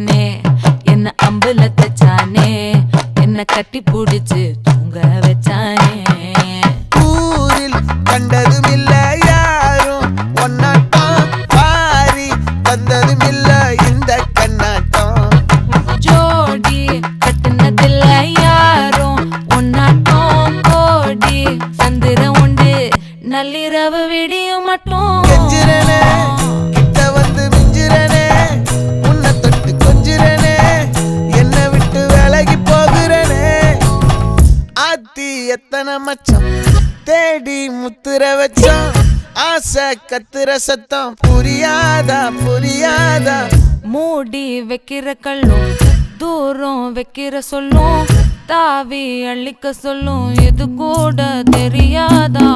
வச்சானே என்ன அம்புல தச்சானே என்ன கட்டி புடிச்சு தூங்க வச்சானே ஊரில் கண்டதும் இல்ல யாரும் ஒன்னாட்டம் பாரி வந்ததும் இல்ல இந்த கண்ணாட்டம் ஜோடி கட்டுனதில்ல யாரும் ஒன்னாட்டம் கோடி சந்திரம் உண்டு நள்ளிரவு விடியும் மட்டும் கெஞ்சிரனே கிட்ட வந்து மிஞ்சிரனே உன்னை தொட்டு கொஞ்சிரனே என்ன விட்டு விலகி போகிறனே ஆத்தி எத்தனை மச்சம் தேடி முத்துற வச்சோம் ஆசை கத்துற சத்தம் புரியாதா புரியாதா மூடி வைக்கிற கல்லும் தூரம் வைக்கிற சொல்லும் தாவி அள்ளிக்க சொல்லும் இது கூட தெரியாதா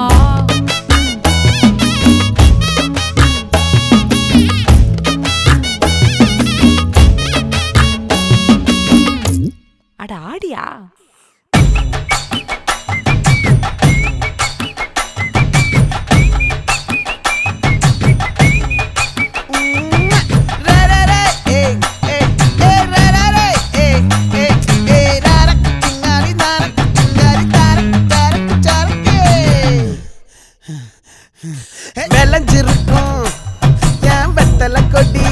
அட ஆடியா விளைஞ்சிருக்கும் என் வெத்தலை கொடி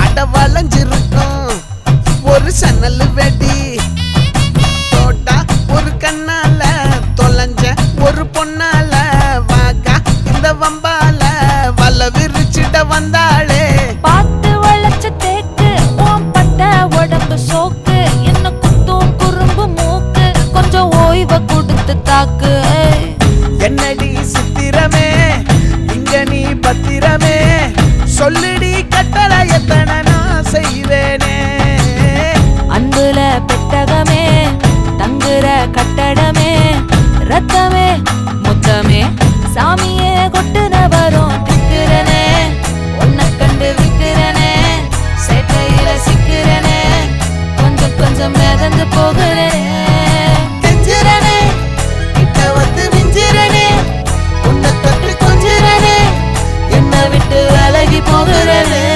அட வளைஞ்சிருக்கும் ஒரு சன்னல் வெடி தோட்டா ஒரு கண்ணால தொலைஞ்ச ஒரு பொண்ணால வாக்கா இந்த வம்பால வல விரிச்சிட வந்தாளே பார்த்து வளைச்ச தேக்கு ஓம் பட்ட உடம்பு சோக்கு என்ன குத்தும் குறும்பு மூக்கு கொஞ்சம் ஓய்வை கொடுத்து தாக்கு என்னடி சித்திரமே இங்க நீ பத்திரமே சொல்லுடி கட்டளை எத்தனை நான் செய்வேனே அன்புல பெட்டகமே தங்குற கட்டடமே ரத்தமே முத்தமே சாமியே கொட்டுன வரும் திக்கிறனே உன்னை கண்டு விக்கிறனே சேட்டையில சிக்கிறனே கொஞ்சம் கொஞ்சம் மிதந்து போகிறனே கெஞ்சிரனே கிட்ட வந்து மிஞ்சிரனே உன்னை தொட்டு கொஞ்சிரனே என்னை விட்டு விலகி போகிறனே